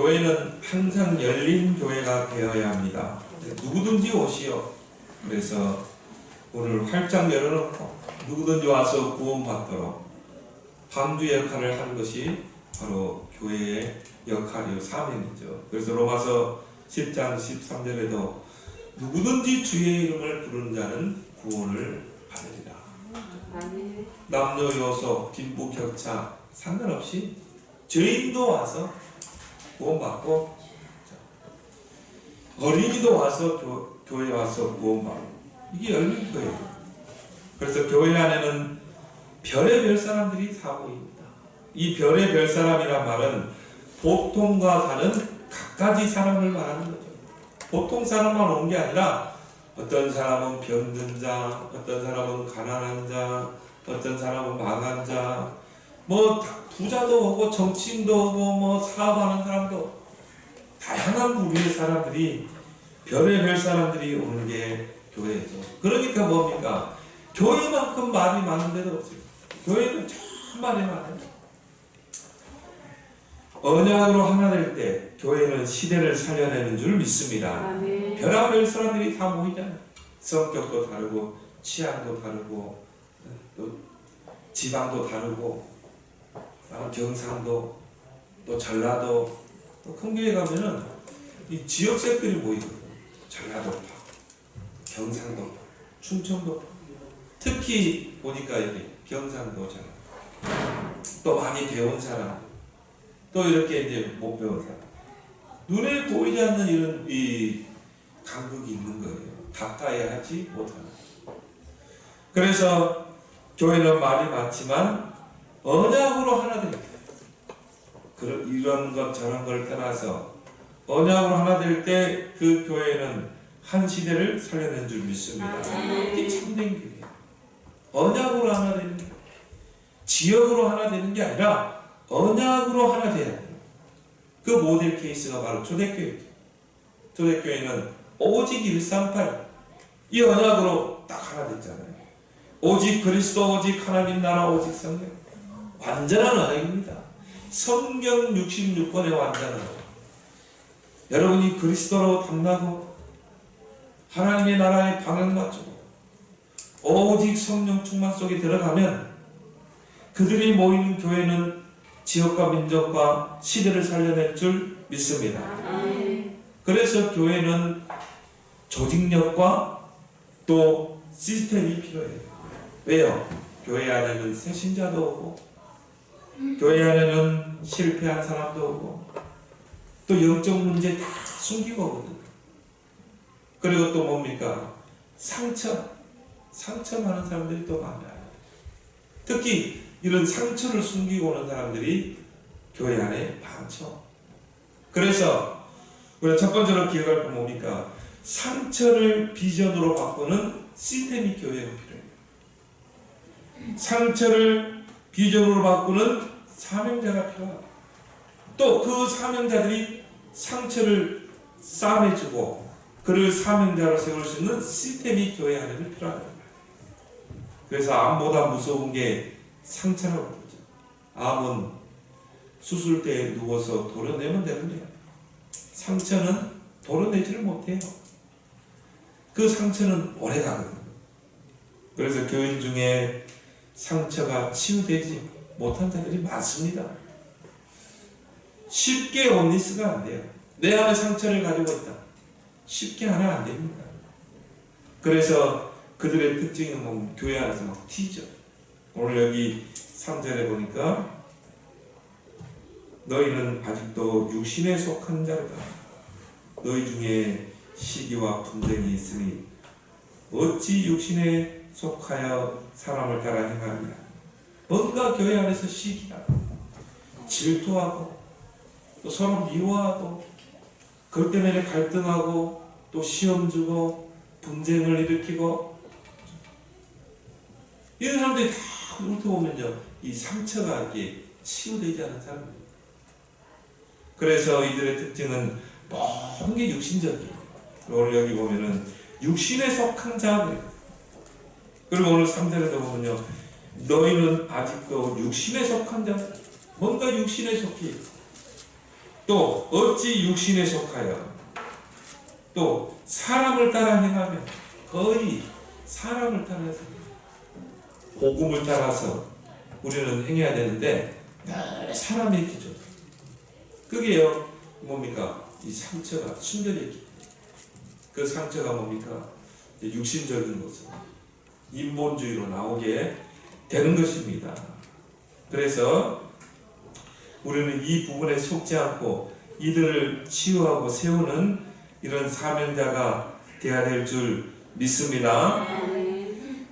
교회는 항상 열린 교회가 되어야 합니다. 누구든지 오시오. 그래서 문을 활짝 열어놓고 누구든지 와서 구원받도록 방주 역할을 하는 것이 바로 교회의 역할이요 사명이죠. 그래서 로마서 10장 13절에도 누구든지 주의 이름을 부르는 자는 구원을 받으리라. 남녀 여소 빈부 격차 상관없이 죄인도 와서 구원받고 어린이도 와서 교회에 와서 구원받고 이게 열린 교회예요. 그래서 교회 안에는 별의별 사람들이 다 모입니다. 이 별의별 사람이란 말은 보통과 다른 각가지 사람을 말하는 거죠. 보통 사람만 온 게 아니라 어떤 사람은 병든 자, 어떤 사람은 가난한 자, 어떤 사람은 망한 자, 뭐 부자도 오고 정치인도 오고 뭐 사업하는 사람도 다양한 부류의 사람들이 별의별 사람들이 오는 게 교회죠. 그러니까 뭡니까? 교회만큼 말이 많은 데도 없어요. 교회는 참 말이 많아요. 언약으로 하나 될 때 교회는 시대를 살려내는 줄 믿습니다. 별의별 사람들이 다 모이잖아요. 성격도 다르고 취향도 다르고 또 지방도 다르고 경상도 또 전라도 또 큰 교회 가면은 이 지역색들이 모이거든요. 전라도파, 경상도파, 충청도파. 특히 보니까 이게 경상도잖아. 또 많이 배운 사람, 또 이렇게 이제 못 배운 사람. 눈에 보이지 않는 이런 이 간극이 있는 거예요. 가까이 하지 못하는. 그래서 교회는 말이 많지만 언약으로 하나 될 때, 이런 것 저런 걸 떠나서 언약으로 하나 될 때 그 교회는 한 시대를 살려낸 줄 믿습니다. 이게 참된 교회예요. 언약으로 하나 되는 게 지역으로 하나 되는 게 아니라 언약으로 하나 돼야 돼요. 그 모델 케이스가 바로 초대교회죠. 초대교회는 오직 138 이 언약으로 딱 하나 됐잖아요. 오직 그리스도, 오직 하나님 나라, 오직 성령. 완전한 언약입니다. 성경 66권의 완전한 언약. 여러분이 그리스도로 담나고 하나님의 나라에 방향 맞추고 오직 성령 충만 속에 들어가면 그들이 모이는 교회는 지역과 민족과 시대를 살려낼 줄 믿습니다. 그래서 교회는 조직력과 또 시스템이 필요해요. 왜요? 교회 안에는 새신자도 오고 교회 안에는 실패한 사람도 오고 또 영적 문제 다 숨기고 오거든요. 그리고 또 뭡니까? 상처 많은 사람들이 또 많아요. 특히 이런 상처를 숨기고 오는 사람들이 교회 안에 많죠. 그래서 우리가 첫 번째로 기억할 건 뭡니까? 상처를 비전으로 바꾸는 시스템이 교회가 필요해요. 상처를 비전으로 바꾸는 사명자가 필요하고 또 그 사명자들이 상처를 싸매주고 그를 사명자로 세울 수 있는 시스템이 교회 안에는 필요하다. 그래서 암보다 무서운 게 상처라고 그러죠. 암은 수술대에 누워서 도려내면 되는데요. 상처는 도려내지를 못해요. 그 상처는 오래 가거든요. 그래서 교인 중에 상처가 치유되지 못한 자들이 많습니다. 쉽게 온리스가 안 돼요. 내 안에 상처를 가지고 있다. 쉽게 하면 안 됩니다. 그래서 그들의 특징은 뭐 교회 안에서 막 튀죠. 오늘 여기 3절에 보니까 너희는 아직도 육신에 속한 자로다. 너희 중에 시기와 분쟁이 있으니 어찌 육신에 속하여 사람을 따라 행하느냐. 뭔가 교회 안에서 시기하고 질투하고 또 서로 미워하고 그것 때문에 갈등하고 또 시험 주고 분쟁을 일으키고 이런 사람들이 다 훑어보면요 이 상처가 이렇게 치유되지 않은 사람입니다. 그래서 이들의 특징은 모든 게 육신적이에요. 오늘 여기 보면은 육신에 속한 자들. 그리고 오늘 3절에도 보면요 너희는 아직도 육신에 속한 자. 뭔가 육신에 속해. 또 어찌 육신에 속하여 또 사람을 따라 행하며, 거의 사람을 따라서 복음을 따라서 우리는 행해야 되는데 사람의 기준, 그게요 뭡니까? 이 상처가 순결의 기준. 그 상처가 뭡니까? 육신적인 것은 인본주의로 나오게 되는 것입니다. 그래서 우리는 이 부분에 속지 않고 이들을 치유하고 세우는 이런 사명자가 되어야 될 줄 믿습니다.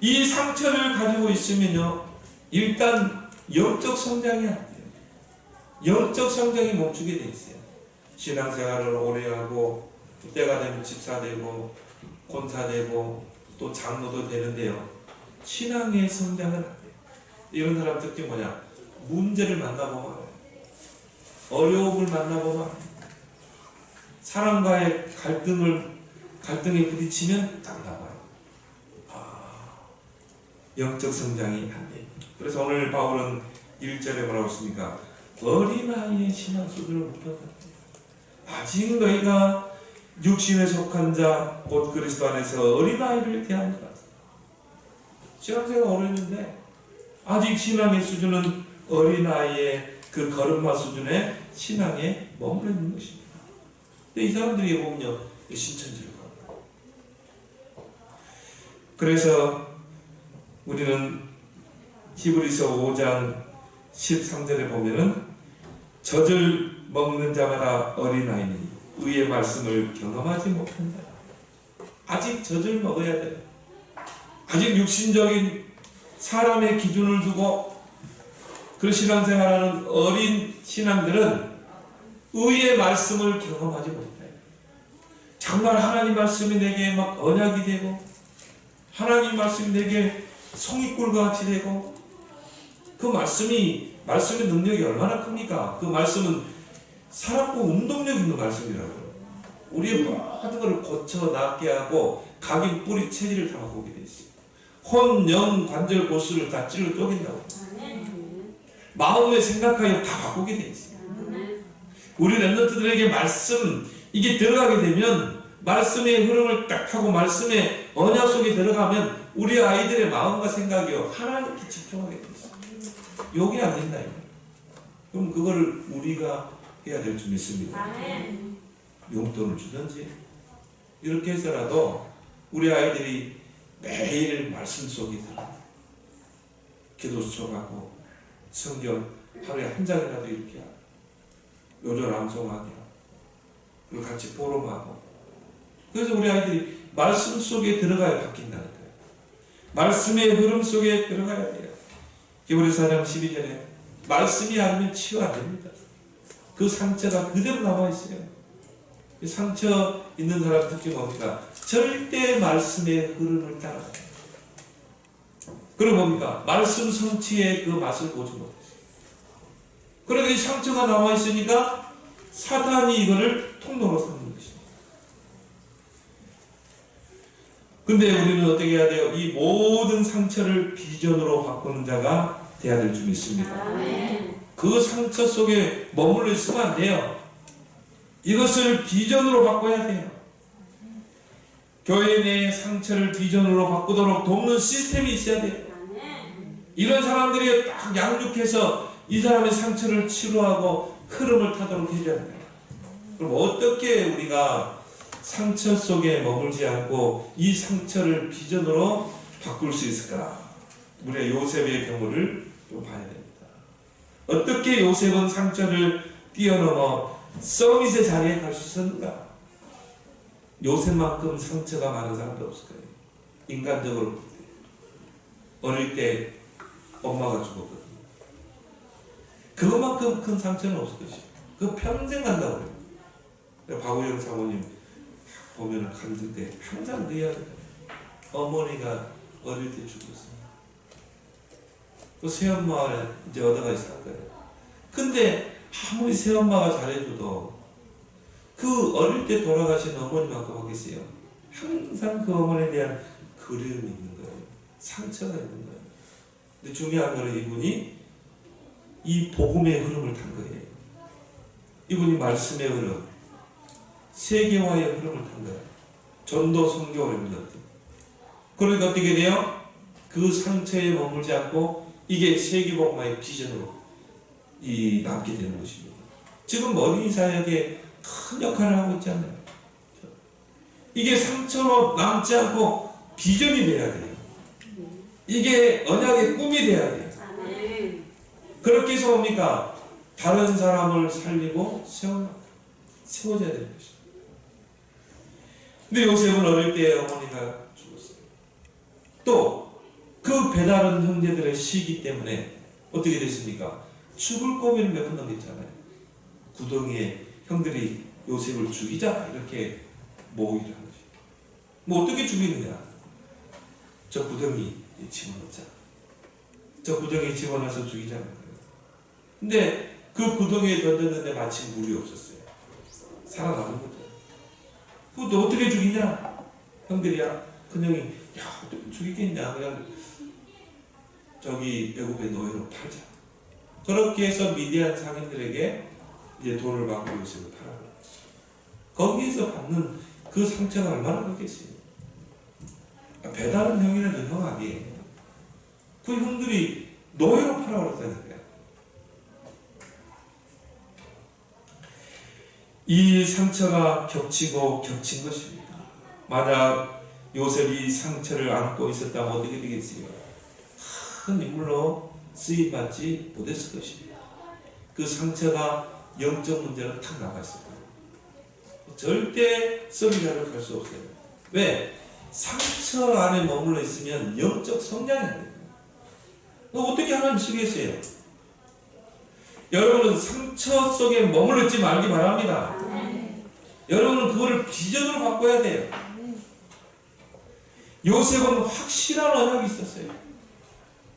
이 상처를 가지고 있으면요, 일단 영적 성장이 안 돼요. 영적 성장이 멈추게 돼 있어요. 신앙생활을 오래 하고 때가 되면 집사 되고 권사 되고 또 장로도 되는데요, 신앙의 성장은 안 돼요. 이런 사람 특징 뭐냐? 문제를 만나보면, 어려움을 만나보면, 사람과의 갈등에 부딪히면 딱 나와요. 영적 성장이 안 돼요. 그래서 오늘 바울은 1절에 뭐라고 했습니까? 어린아이의 신앙 수준을 못 본다. 아직 너희가 육신에 속한 자, 곧 그리스도 안에서 어린아이를 대한 것 같습니다. 신앙생활 어렸는데 아직 신앙의 수준은 어린아이의 그 걸음마 수준의 신앙에 머물러 있는 것입니다. 근데 이 사람들이 보면요, 신천지를 가고. 그래서 우리는 히브리서 5장 13절에 보면은 젖을 먹는 자마다 어린아이니 의의 말씀을 경험하지 못한다. 아직 젖을 먹어야 돼요. 아직 육신적인 사람의 기준을 두고 그 신앙생활하는 어린 신앙들은 의의 말씀을 경험하지 못해요. 정말 하나님 말씀이 내게 막 언약이 되고 하나님 말씀이 내게 송이꿀과 같이 되고, 그 말씀의 능력이 얼마나 큽니까? 그 말씀은 살았고 운동력 있는 말씀이라고요. 우리의 모든 것을 고쳐 낫게 하고 각인 뿌리 체질을 다 바꾸게 돼 있어요. 혼, 영, 관절, 골수를 다 찔러 쪼갠다고. 마음의 생각하여 다 바꾸게 돼 있어요. 우리 랩런트들에게 말씀, 이게 들어가게 되면, 말씀의 흐름을 딱 하고 말씀의 언약 속에 들어가면 우리 아이들의 마음과 생각이요, 하나님께 집중하게 돼 있어요. 요게 안 된다. 그럼 그거를 우리가 해야 될 줄 믿습니다. 용돈을 주든지 이렇게 해서라도 우리 아이들이 매일 말씀 속에 들어 기도 수업하고 성경 하루에 한 장이라도 이렇게 하고 요절 암송하게 하고 그리고 같이 포럼하고, 그래서 우리 아이들이 말씀 속에 들어가야 바뀐다는 거예요. 말씀의 흐름 속에 들어가야 돼요. 히브리서 4장 12절에 말씀이 아니면 치유 안 됩니다. 그 상처가 그대로 남아있어요. 상처 있는 사람 특징이 뭡니까? 절대 말씀의 흐름을 따라가요. 그럼 뭡니까? 말씀 성취의 그 맛을 보지 못했어요. 그러니까 이 상처가 남아있으니까 사탄이 이거를 통로로 삼는 것입니다. 근데 우리는 어떻게 해야 돼요? 이 모든 상처를 비전으로 바꾸는 자가 되어야 될 줄 믿습니다. 그 상처 속에 머물러 있으면 안 돼요. 이것을 비전으로 바꿔야 돼요. 교회 내의 상처를 비전으로 바꾸도록 돕는 시스템이 있어야 돼요. 이런 사람들이 딱 양육해서 이 사람의 상처를 치료하고 흐름을 타도록 해줘야 돼요. 그럼 어떻게 우리가 상처 속에 머물지 않고 이 상처를 비전으로 바꿀 수 있을까? 우리가 요셉의 경우를 좀 봐야 됩니다. 어떻게 요셉은 상처를 뛰어넘어 서밋의 자리에 갈 수 있었는가? 요셉만큼 상처가 많은 사람도 없을 거예요. 인간적으로 어릴 때 엄마가 죽었거든요. 그것만큼 큰 상처는 없을 것이에요. 그거 평생 간다고 그래요. 박우영 사모님 보면 간들 때 항상 그 이야기, 어머니가 어릴 때 죽었어요. 그 새엄마를 이제 얻어가 있을 거예요. 근데 아무리 새엄마가 잘해줘도 그 어릴 때 돌아가신 어머니만큼 하겠어요. 항상 그 어머니에 대한 그리움이 있는 거예요. 상처가 있는 거예요. 근데 중요한 거는 이분이 이 복음의 흐름을 탄 거예요. 이분이 말씀의 흐름, 세계화의 흐름을 탄 거예요. 전도 선교 이런 것들. 그러니까 어떻게 돼요? 그 상처에 머물지 않고 이게 세계복음화의 비전으로 남게 되는 것입니다. 지금 어린이 사역에 큰 역할을 하고 있지 않나요? 이게 상처로 남지 않고 비전이 돼야 돼요. 이게 언약의 꿈이 돼야 돼요. 그렇게 해서 뭡니까? 다른 사람을 살리고 세워져야 되는 것입니다. 근데 요셉은 어릴 때 어머니가 죽었어요. 또 그 배다른 형제들의 시기 때문에 어떻게 됐습니까? 죽을 고비를 몇 번 넘겼잖아요. 구덩이에 형들이 요셉을 죽이자 이렇게 모으기를 한 거죠. 뭐 어떻게 죽이느냐? 저 구덩이 집어넣자. 저 구덩이에 집어넣어서 죽이자는 거예요. 근데 그 구덩이에 던졌는데 마침 물이 없었어요. 살아남은 거죠. 그것도 어떻게 죽이냐? 형들이야. 큰형이 야 어떻게 죽이겠냐? 그냥 저기 애굽의 노예로 팔자. 그렇게 해서 미디안 상인들에게 이제 돈을 받고 요셉을 팔아요. 거기에서 받는 그 상처가 얼마나 크겠어요. 배다른 형이라도 형 아니에요. 그 형들이 노예로 팔아버렸다는 거예요. 이 상처가 겹치고 겹친 것입니다. 만약 요셉이 상처를 안고 있었다면 어떻게 되겠어요? 큰 인물로 쓰임받지 못했을 것입니다. 그 상처가 영적 문제로 탁 나갔을 거예요. 절대 썩이자를 갈 수 없어요. 왜? 상처 안에 머물러 있으면 영적 성장이 안 돼요. 어떻게 하나님 쓰겠어요? 여러분은 상처 속에 머물러 있지 말기 바랍니다. 여러분은 그거를 비전으로 바꿔야 돼요. 요셉은 확실한 언약이 있었어요.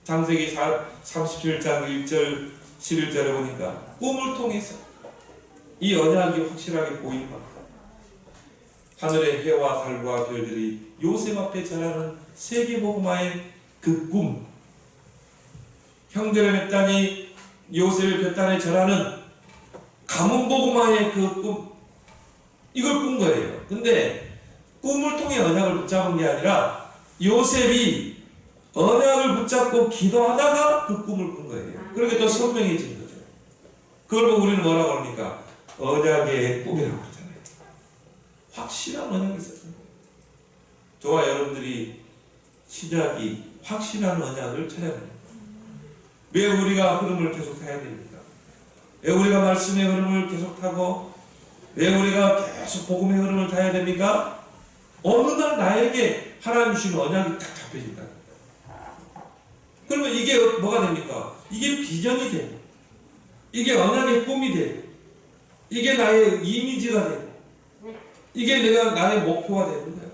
창세기 37장 1절 11절에 보니까 꿈을 통해서 이 언약이 확실하게 보입니다. 하늘의 해와 달과 별들이 요셉 앞에 자라는 세계복음화의 그 꿈, 형제의 벳단이 요셉의 벳단에 절하는 가문복음화의 그 꿈, 이걸 꾼 거예요. 근데 꿈을 통해 언약을 붙잡은 게 아니라 요셉이 언약을 붙잡고 기도하다가 그 꿈을 꾼 거예요. 그렇게 또 선명해진 거죠. 그걸 보고 우리는 뭐라고 합니까? 언약의 꿈이라고 그러잖아요. 확실한 언약이 있었던 거예요. 저와 여러분들이 시작이 확실한 언약을 찾아야 됩니다. 왜 우리가 흐름을 계속 타야 됩니까? 왜 우리가 말씀의 흐름을 계속 타고 왜 우리가 계속 복음의 흐름을 타야 됩니까? 어느 날 나에게 하나님 주신 언약이 딱 잡혀진다. 그러면 이게 뭐가 됩니까? 이게 비전이 되고 이게 언약의 꿈이 되고 이게 나의 이미지가 되고 이게 나의 목표가 되는 거야.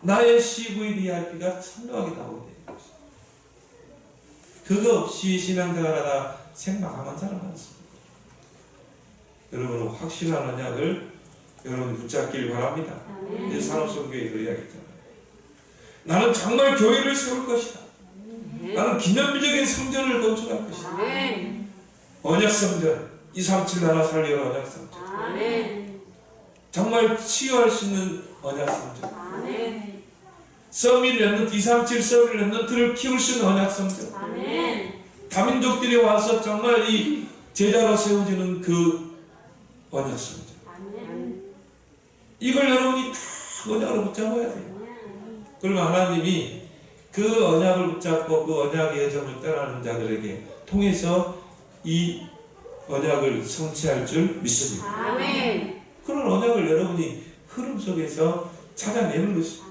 나의 CVDIP가 선명하게 나오게 되는 것이죠. 그거 없이 신앙생활하다 생마감한 사람 많습니다. 여러분은 확실한 언약을 여러분 붙잡길 바랍니다. 내 산업선교에 그래야겠잖아요. 나는 정말 교회를 세울 것이다. 나는 기념비적인 성전을 건축할 것이다. 언약성전 237 나라 살리는 언약성전. 정말 치유할 수 있는 언약성전. 서밋 랩넌트 237 서밋 랩넌트를 키울 수 있는 언약성전. 다민족들이 와서 정말 이 제자로 세워지는 그 언약성전. 이걸 여러분이 다 언약으로 붙잡아야 돼요. 그러면 하나님이 그 언약을 붙잡고 그 언약의 여정을 떠나는 자들에게 통해서 이 언약을 성취할 줄 믿습니다. 아멘. 그런 언약을 여러분이 흐름 속에서 찾아내는 것입니다.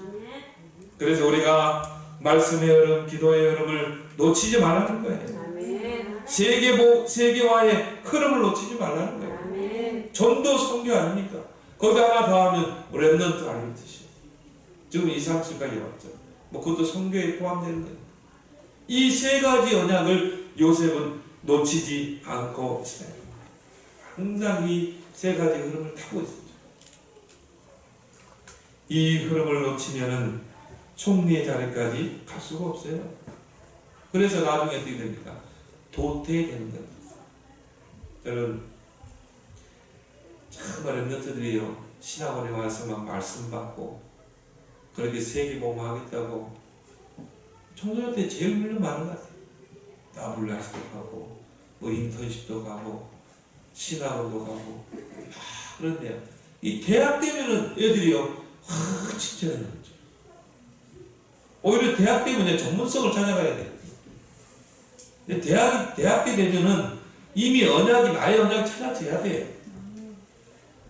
그래서 우리가 말씀의 흐름, 기도의 흐름을 놓치지 말라는 거예요. 아멘. 세계화의 흐름을 놓치지 말라는 거예요. 아멘. 전도 선교 아닙니까? 거기다 하나 더 하면 랩넌트 아닌 뜻이에요. 지금 237까지 왔죠. 뭐 그것도 선교에 포함되는 거예요. 이 세 가지 언약을 요셉은 놓치지 않고 있어요. 항상 이 세 가지 흐름을 타고 있습니다. 이 흐름을 놓치면은 총리의 자리까지 갈 수가 없어요. 그래서 나중에 어떻게 됩니까? 도태되는 겁니다. 저는 정말 랩런트들이요 신학원에 와서 막 말씀 받고 그렇게 세계복음 하겠다고 청소년 때 제일 훈련 많은 것 같아요. 나블라스도 가고 뭐 인턴십도 가고 신학원도 가고 그런데요. 이 대학 되면은 애들이요 확 집중하는 거죠. 오히려 대학 되면 전문성을 찾아가야 돼요. 근데 대학 때 되면은 이미 나의 언약이 찾아져야 돼요.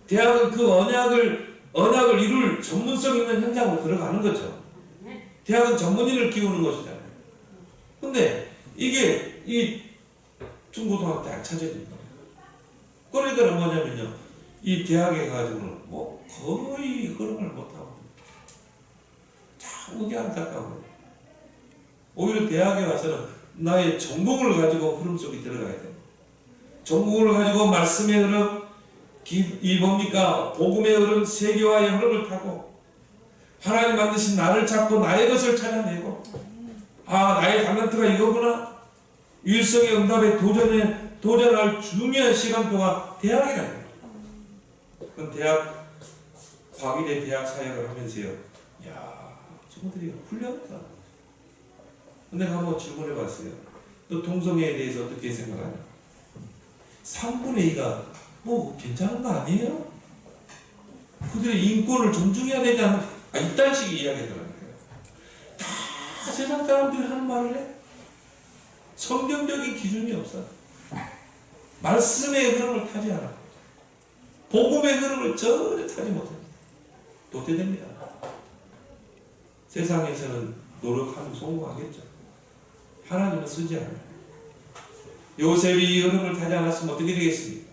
대학은 그 언약을 이룰 전문성 있는 현장으로 들어가는 거죠. 대학은 전문인을 키우는 것이잖아요. 근데 이게 이 중고등학교 때 안 찾아집니다. 그러니까 뭐냐면요. 이 대학에 가지고는 뭐 거의 흐름을 못하고 참 이게 안타까워요. 오히려 대학에 가서는 나의 전공을 가지고 흐름 속에 들어가야 돼요. 전공을 가지고 말씀의 흐름, 이 뭡니까? 복음의 흐름, 세계화의 흐름을 타고 하나님 만드신 나를 찾고 나의 것을 찾아내고 나의 탤런트가 이거구나. 유일성의 응답에 도전할 중요한 시간 동안 대학이라는 거예요. 그럼 대학 과기대 대학 사역을 하면서요. 야, 친구들이 훌륭하다. 근데 한번 질문해 봤어요. 너 동성애에 대해서 어떻게 생각하냐? 3분의 2가 뭐 괜찮은 거 아니에요? 그들의 인권을 존중해야 되지 않나? 이딴 식의 이야기더라고요. 다 세상 사람들이 하는 말을 해. 성경적인 기준이 없어. 말씀의 흐름을 타지 않아. 복음의 흐름을 전혀 타지 못합니다. 도태됩니다. 세상에서는 노력하면 성공하겠죠. 하나님은 쓰지 않아요. 요셉이 이 흐름을 타지 않았으면 어떻게 되겠습니까?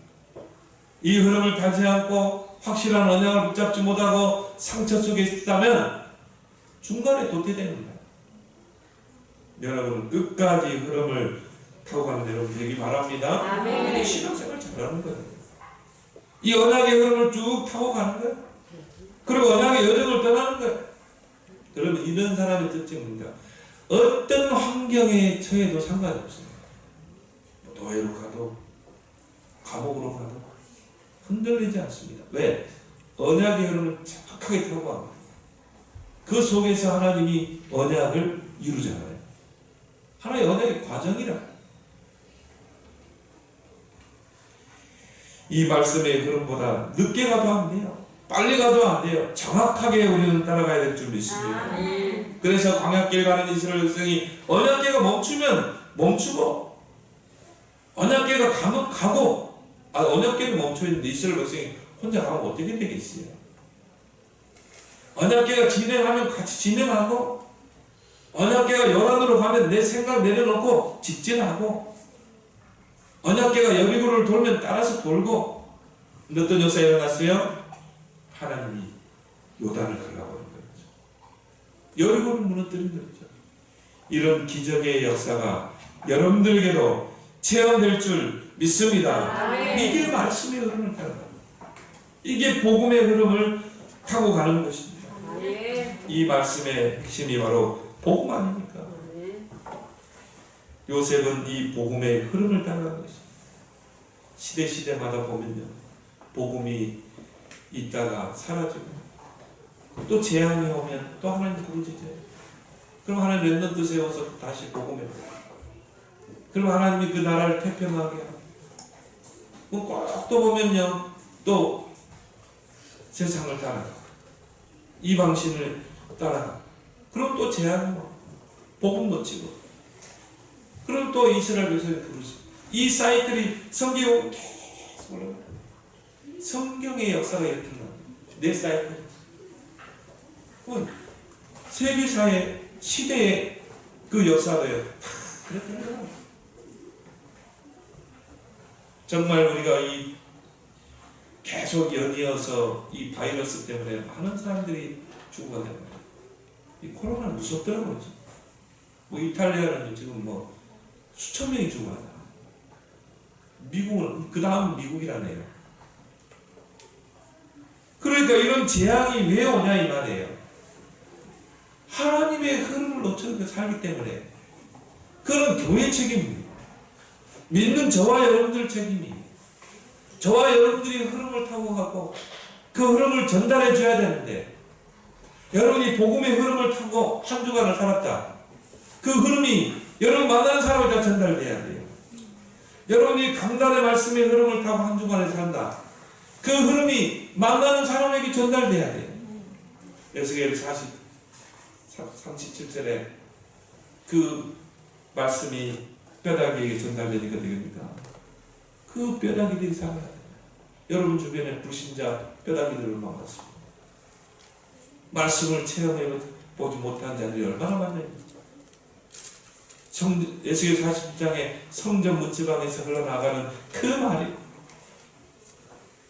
이 흐름을 타지 않고 확실한 언약을 붙잡지 못하고 상처 속에 있다면 중간에 도태되는 거예요. 여러분 끝까지 흐름을 타고 가는 여러분 되기 바랍니다. 이게 신앙생활 잘하는 거예요. 이 언약의 흐름을 쭉 타고 가는 거예요. 그리고 언약의 여정을 떠나는 거예요. 그러면 이런 사람의 특징은 뭔가 어떤 환경에 처해도 상관이 없어요. 노예로 가도 감옥으로 가도 흔들리지 않습니다. 왜? 언약의 흐름을 정확하게 타고 갑니다. 그 속에서 하나님이 언약을 이루잖아요. 하나의 언약의 과정이라. 이 말씀의 흐름보다 늦게 가도 안 돼요. 빨리 가도 안 돼요. 정확하게 우리는 따라가야 될 줄 믿습니다. 그래서 광야길 가는 이스라엘 백성이 언약궤가 멈추면 멈추고 언약궤가 가면 가고 언약궤는 멈춰있는데 이스라엘 백성이 혼자 가면 어떻게 되겠어요? 언약궤가 진행하면 같이 진행하고 언약궤가 요란으로 가면 내 생각 내려놓고 직진하고 언약궤가 여리고를 돌면 따라서 돌고 어떤 역사가 일어났어요? 하나님이 요단을 갈라버린 거죠. 여리고를 무너뜨린 거죠. 이런 기적의 역사가 여러분들에게도 체험될 줄 믿습니다. 이게 말씀의 흐름을 타고 이게 복음의 흐름을 타고 가는 것입니다. 이 말씀의 핵심이 바로 복음 아닙니까? 요셉은 이 복음의 흐름을 따라가는 것입니다. 시대마다 보면요. 복음이 있다가 사라지고 또 재앙이 오면 또 하나님 부르짖어요. 그럼 하나님 랩런트 세워서 다시 복음에 그럼 하나님이 그 나라를 태평하게 하고 또 보면요. 또 세상을 따라가고 이방신을 따라가고 그럼 또 재앙이 오고 복음 놓치고 그럼 또 이스라엘 백성이 부르짖고 이 사이클이 성경에 계속 올라가요. 성경의 역사가 이렇게 나와요. 내 사이클. 세계사의 시대의 그 역사가요. 그렇게 나와요. 정말 우리가 이 계속 연이어서 이 바이러스 때문에 많은 사람들이 죽어가는 거예요. 이 코로나는 무섭더라고요. 뭐 이탈리아는 지금 뭐 수천 명이 죽어가요. 미국은 그 다음 미국이라네요. 그러니까 이런 재앙이 왜 오냐 이 말이에요. 하나님의 흐름을 놓쳐 살기 때문에 그건 교회 책임입니다. 믿는 저와 여러분들 책임이에요. 저와 여러분들이 흐름을 타고 가고 그 흐름을 전달해 줘야 되는데, 여러분이 복음의 흐름을 타고 한 주간을 살았다. 그 흐름이 여러분 만나는 사람에 다 전달돼야 돼요. 여러분이 강단의 말씀의 흐름을 타고 한 주간을 산다. 그 흐름이 만나는 사람에게 전달돼야 돼요. 에스겔 37절에 그 말씀이 뼈다귀에게 전달되니까 되겠습니까? 그 뼈다귀들이 살아야 돼요. 여러분 주변에 불신자 뼈다귀들을 만났습니다. 말씀을 체험해 보지 못한 자들이 얼마나 많습니까? 에스겔 40장에 성전 문지방에서 흘러나가는 그 말이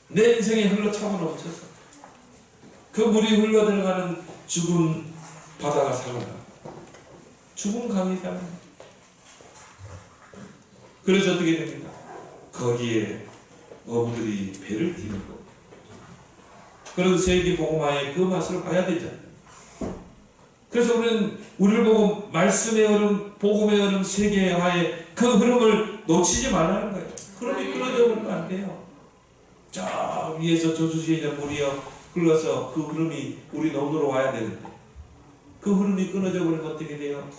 내 인생에 흘러차고 넘쳐서 그 물이 흘러들어가는 죽은 바다가 살아나, 죽은 강이 살아나. 그래서 어떻게 됩니까? 거기에 어부들이 배를 띄우고, 그런 세계 복음화의 그 맛을 봐야 되잖아요. 그래서 우리를 보고 말씀의 흐름, 복음의 흐름, 세계화의 그 흐름을 놓치지 말라는 거예요. 흐름이 끊어져 버리면 안 돼요. 저 위에서 저수지에 물이 흘러서 그 흐름이 우리 논으로 와야 되는데, 그 흐름이 끊어져 버리면 어떻게 돼요?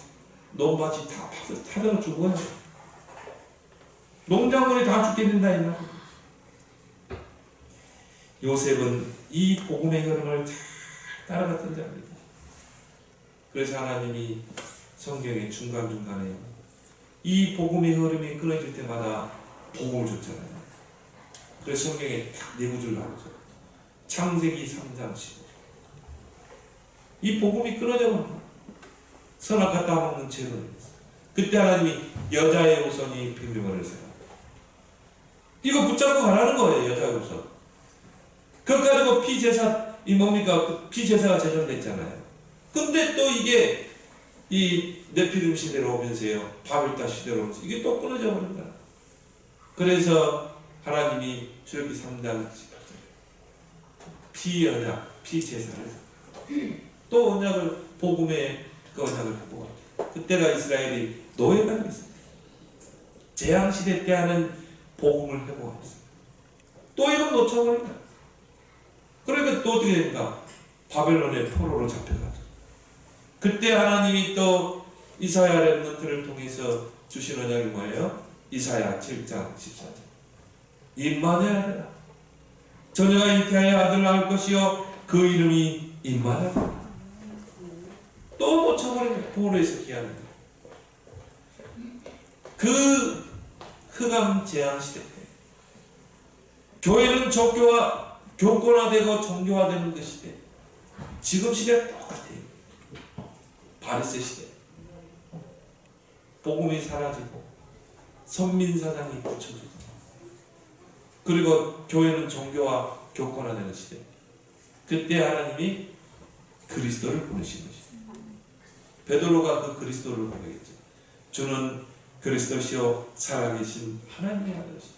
논밭이 다 타들어 죽어요. 농작물이 다 죽게 된다 이 말이에요. 요셉은 이 복음의 흐름을 잘 따라갔던 자입니다. 그래서 하나님이 성경의 중간중간에 이 복음의 흐름이 끊어질 때마다 복음을 줬잖아요. 그래서 성경에 딱 네 구절 나오죠. 창세기 3장 15절. 이 복음이 끊어져 버립니다. 선악과 따먹는 죄는 그때 하나님이 여자의 우선이 백명을 해서 이거 붙잡고 가라는 거예요. 여자의 우선. 그거 가지고 피제사, 이 뭡니까? 그 피제사가 제정됐잖아요. 근데 또 이게 이 네피림 시대로 오면서요, 바벨탑 시대로 오면서 이게 또 끊어져 버린다. 그래서 하나님이 출애굽기 3장 18절 피언약, 피제사를 또 언약을, 복음의 그 언약을 회복합니다. 그때가 이스라엘이 노예가 됐습니다. 재앙시대 때 하는 복음을 회복합니다. 또 이건 놓쳐버린다. 그러니까 또 어떻게 됩니까? 바벨론의 포로로 잡혀가죠. 그때 하나님이 또 이사야 렘넌트를 통해서 주신 언약이 뭐예요? 이사야 7장 14절. 임마누엘이라. 저녀가 잉태하여 아들을 낳을 것이요 그 이름이 임마누엘이라. 또 놓쳐버리면 포로에서 귀합니다. 그 흑암 재앙 시대 때 교회는 교권화되고 정교화되는 그 시대, 지금 시대 똑같아요. 바리새 시대, 복음이 사라지고 선민사상이 붙여지고, 그리고 교회는 종교와 교권화되는 시대. 그때 하나님이 그리스도를 보내신 것이죠. 베드로가 그 그리스도를 고백했죠. 주는 그리스도시요 살아계신 하나님의 아들이시다.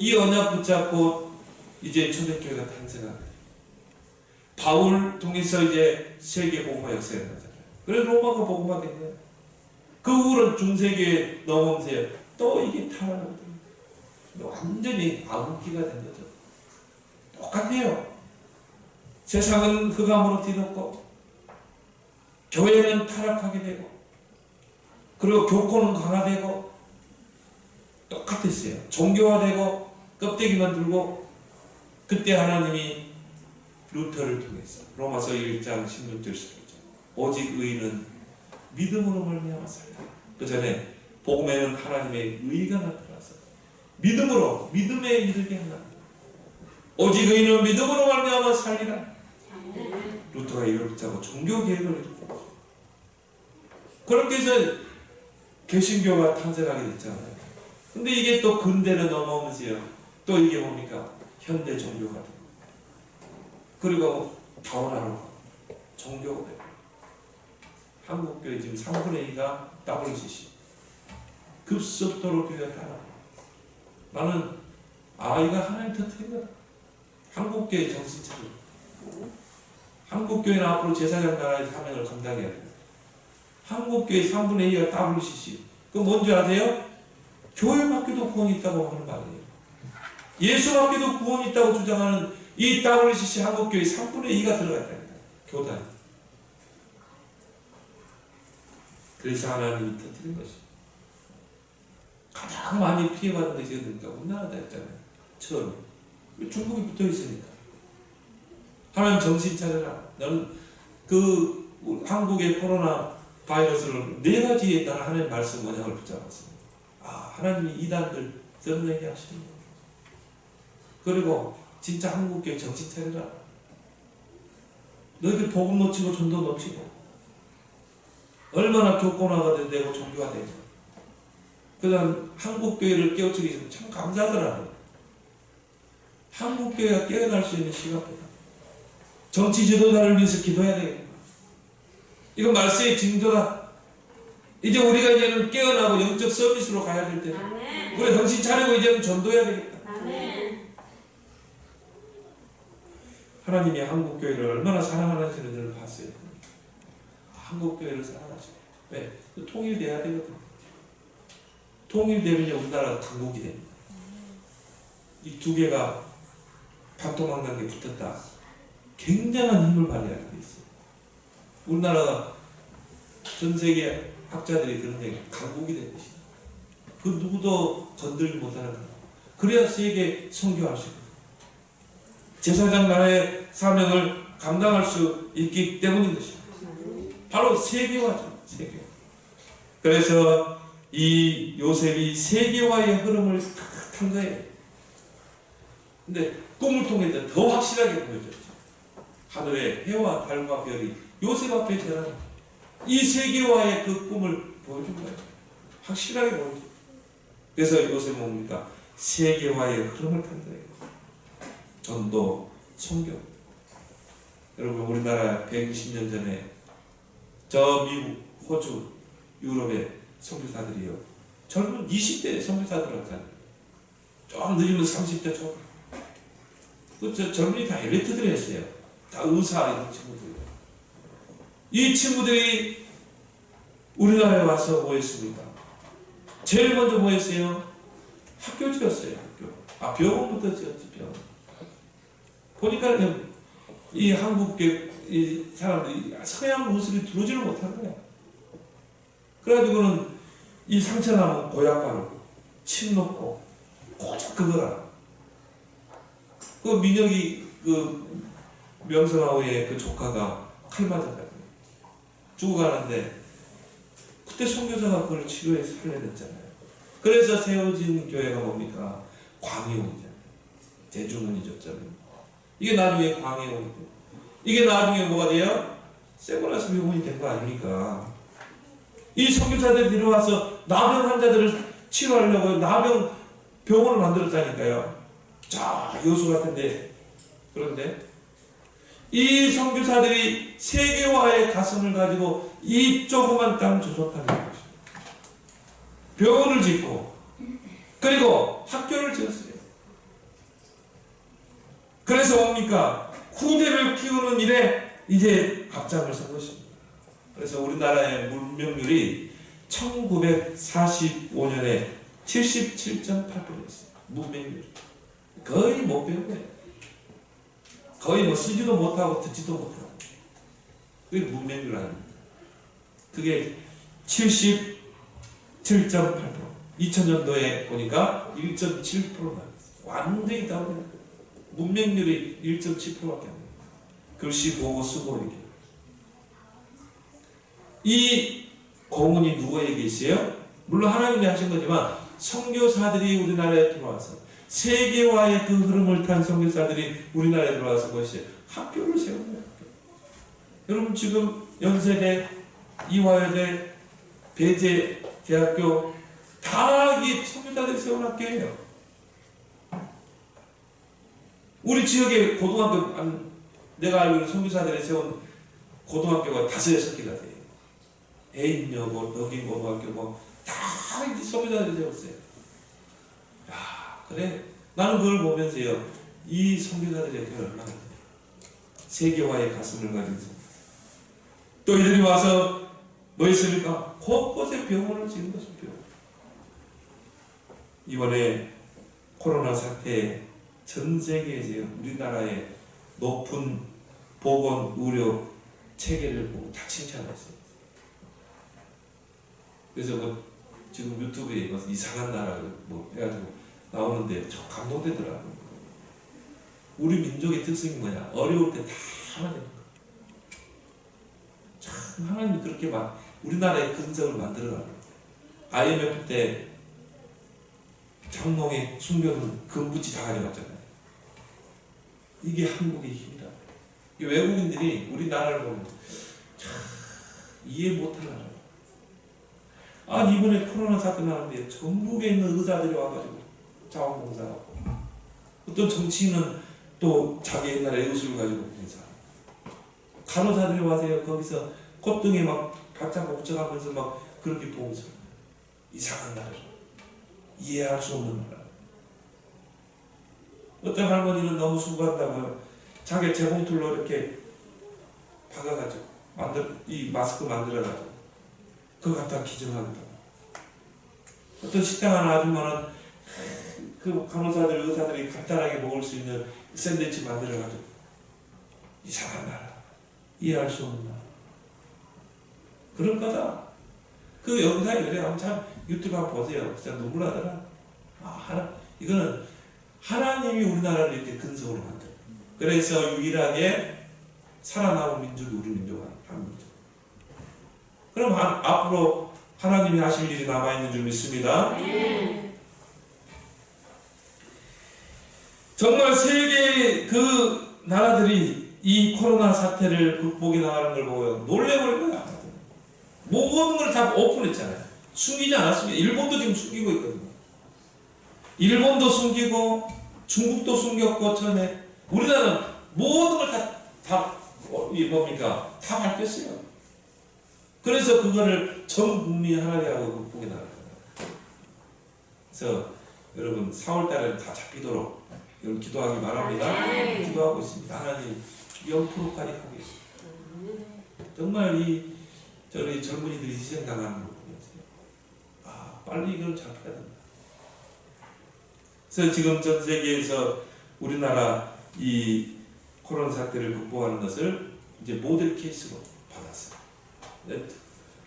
이 언약 붙잡고 이제 초대교회가 탄생합니다. 바울 통해서 이제 세계 복음화 역사에 나잖아요. 그래서 로마가 복음화 된 거예요. 그 후로는 중세기에 넘어오면서 또 이게 타락하거든요. 완전히 암흑기가 된 거죠. 똑같아요. 세상은 흑암으로 뒤덮고 교회는 타락하게 되고, 그리고 교권은 강화되고, 똑같았어요. 종교화되고 껍데기만 들고. 그때 하나님이 루터를 통해서 로마서 1장 16절 17절 오직 의인은 믿음으로 말미암아 살리라. 그 전에 복음에는 하나님의 의가 나타나서 믿음으로, 믿음에 이르게 한다. 오직 의인은 믿음으로 말미암아 살리라. 루터가 이걸 붙잡고 종교 개혁을 일으켰죠. 그렇게 해서 개신교가 탄생하게 됐잖아요. 근데 이게 또 근대로 넘어오면서요, 또 이게 뭡니까? 현대 종교가 되고, 그리고 다원하는 종교가 되고, 한국교회 지금 3분의 2가 WCC 급속도로 교회가 따라. 나는 이거 하나님 터뜨린 거다. 한국교회 정신차려. 한국교회는 앞으로 제사장 나라의 사명을 감당해야 돼요. 한국교회 3분의 2가 WCC. 그건 뭔지 아세요? 교회밖에도 구원이 있다고 하는 거 아니에요. 예수밖에도 구원이 있다고 주장하는 이 WCC 한국교회 3분의 2가 들어갔다니까. 교단. 그래서 하나님이 터뜨린 것이 가장 많이 피해받은 것이 어디입니까? 우리나라다 했잖아요. 처음에. 중국이 붙어 있으니까. 하나님 정신 차려라. 너는 한국의 코로나 바이러스를 4가지의 나라 하나님 말씀 원형을 붙잡았습니다. 하나님이 이단들 드러내게 하시는 거예요. 그리고 진짜 한국교회 정신 차려라. 너희들 복음 놓치고 전도 놓치고 얼마나 교권화가 되고 종교가 되고 그 다음 한국교회를 깨우치기 위해서 참 감사하더라고요. 한국교회가 깨어날 수 있는 시간보다 정치 지도자를 위해서 기도해야 되겠다. 이건 말세의 징조다. 이제 우리가 이제는 깨어나고 영적 서비스로 가야 될 때다. 우리 정신 차리고 이제는 전도해야 되겠다. 하나님이 한국교회를 얼마나 사랑하시는지를 봤어요. 한국교회를 사랑하시고. 왜? 통일돼야 되거든. 통일되면 우리나라가 강국이 됩니다. 이 두 개가 반토막난게 붙었다. 굉장한 힘을 발휘하게 돼 있어요. 우리나라가 전 세계 학자들이 그런 얘기, 강국이 된 것이다. 그 누구도 건들지 못하는 강국. 그래야 세계 선교할 수 있거든. 제사장 나라의 사명을 감당할 수 있기 때문인 것이다. 바로 세계화죠. 세계화. 그래서 이 요셉이 세계화의 흐름을 탄 거예요. 근데 꿈을 통해서 더 확실하게 보여줬죠. 하늘의 해와 달과 별이 요셉 앞에 제가 이 세계화의 그 꿈을 보여준 거예요. 확실하게 보여줘. 그래서 요셉은 뭡니까? 세계화의 흐름을 탄 거예요. 전도, 선교. 여러분 우리나라 120년 전에 저 미국, 호주, 유럽의 선교사들이요. 젊은 20대 선교사들 같잖아요. 좀 늦으면 30대 초반. 저 젊은이 다 엘리트들이 했어요. 다 의사 이런 친구들. 이 친구들이 우리나라에 와서 뭐 했습니까? 제일 먼저 뭐 했어요? 학교 지었어요. 학교. 병원부터 지었지. 병원. 보니까 이 한국계 이 사람들이 서양 모습이 들어오지를 못하는 거야. 그래가지고는 이 상처 나면 고약 바르고 침 놓고 고작 그거라. 그 민혁이 그 명성아우의 그 조카가 칼 맞았다고 죽어가는데 그때 선교사가 그걸 치료해 살려냈잖아요. 그래서 세워진 교회가 뭡니까? 광해원이잖아요. 대중원이 줬잖아요. 이게 나중에 광해원이고 이게 나중에 뭐가 돼요? 세고 나서 병원이 된 거 아닙니까? 이 선교사들이 들어와서 나병 환자들을 치료하려고 나병 병원을 만들었다니까요. 자, 요수 같은데. 그런데 이 선교사들이 세계화의 가슴을 가지고 이 조그만 땅 조선탄을 것입니다. 병원을 짓고 그리고 학교를 지었어요. 그래서 뭡니까? 후대를 키우는 일에 이제 앞장을 선 것입니다. 그래서 우리나라의 문명률이 1945년에 77.8%였어요. 문명률. 거의 못 배운 거예요. 거의 뭐 쓰지도 못하고 듣지도 못하고. 그게 문명률 아닙니다. 그게 77.8%. 2000년도에 보니까 1.7% 나왔어요. 완전히 다운된 거예요. 문명률이 1.7%밖에 안 돼요. 글씨 보고 쓰고 이렇게. 이 공훈이 누구에게 있어요? 물론 하나님이 하신 거지만 선교사들이 우리나라에 들어와서 세계화의 그 흐름을 탄 선교사들이 우리나라에 들어와서 그것이 학교를 세운 거예요. 여러분 지금 연세대, 이화여대, 배재 대학교 다 이 선교사들이 세운 학교예요. 우리 지역에 고등학교 내가 알기로 선교사들이 세운 고등학교가 5-6개가 돼요. 애인여, 여긴 고등학교 다 이제 선교사들이 세웠어요. 야, 그래. 나는 그걸 보면서요. 이 선교사들의 교회를 얼마나 세계화의 가슴을 가지고 또 이들이 와서 뭐 했습니까? 곳곳에 병원을 지은 것입니다. 이번에 코로나 사태에 전 세계에서 우리나라의 높은 보건 의료 체계를 보고 다 칭찬했어요. 그래서 지금 유튜브에 이상한 나라 해가지고 나오는데 저 감동되더라고요. 우리 민족의 특성이 뭐냐? 어려울 때 다 하나님. 참 하나님이 그렇게 막 우리나라의 근성을 만들어가요. IMF 때 장롱에 숨겨둔 금붙이 다 가져갔잖아요. 이게 한국의 힘이다. 외국인들이 우리나라를 보면 참 이해 못할 나라. 아니 이번에 코로나 사건 나는데 전국에 있는 의사들이 와가지고 자원봉사하고 어떤 정치인은 또 자기 옛날에 의술을 가지고 봉사하고 간호사들이 와서요 거기서 콧등에 막 바짝 옥정하면서 막 그렇게 봉사. 이상한 나라. 이해할 수 없는 나라. 어떤 할머니는 너무 수고한다고요. 자기 재봉틀로 이렇게 박아가지고 이 마스크 만들어가지고 그거 갖다 기증하기도. 어떤 식당 하나 아줌마는 그 간호사들 의사들이 간단하게 먹을 수 있는 샌드위치 만들어가지고. 이상한 나라. 이해할 수 없는 나라. 그런 거다. 그 영상이 그래. 한번 유튜브 한번 보세요. 진짜 눈물 나더라. 이거는 하나님이 우리나라를 이렇게 근성으로 만들어. 그래서 유일하게 살아남은 민족이 우리 민족은 한민족. 그럼 앞으로 하나님이 하실 일이 남아있는 줄 믿습니다. 정말 세계 그 나라들이 이 코로나 사태를 극복해 나가는 걸 보고 놀래버린 거야. 모든 걸 다 오픈했잖아요. 숨기지 않았습니다. 일본도 지금 숨기고 있거든요. 일본도 숨기고 중국도 숨겼고 전에 우리나라는 모든 걸 다 밝혔어요. 그래서 그거를 전 국민이 하나님 하고 극복해 나갈 거예요. 그래서 여러분 4월달에 다 잡히도록 여러분 기도하기 바랍니다. 기도하고 있습니다. 하나님 0%까지 하겠습니다. 정말 저희 젊은이들이 희생당하는 걸 보면서요. 빨리 이걸 잡아야 된다. 그래서 지금 전 세계에서 우리나라 이 코로나 사태를 극복하는 것을 이제 모델 케이스로 받았어요.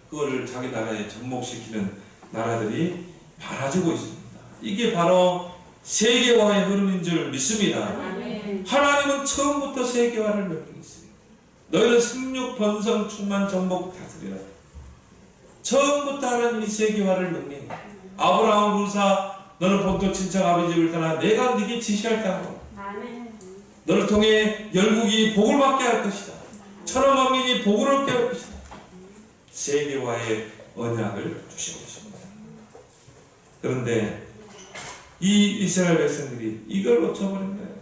그거를 자기 나라에 접목시키는 나라들이 많아지고 있습니다. 이게 바로 세계화의 흐름인 줄 믿습니다. 하나님은 처음부터 세계화를 명령했어요. 너희는 생육, 번성, 충만, 정복 다스리라. 처음부터 하나님이 세계화를 명령해. 아브라함 울사 너는 본토 친척 아버지 집을 떠나 내가 네게 지시할 땅으로 너를 통해 열국이 복을 받게 할 것이다. 천하 만민이 복을 얻게 할 것이다. 세계화의 언약을 주신 것입니다. 그런데 이 이스라엘 백성들이 이걸 놓쳐버린 거예요.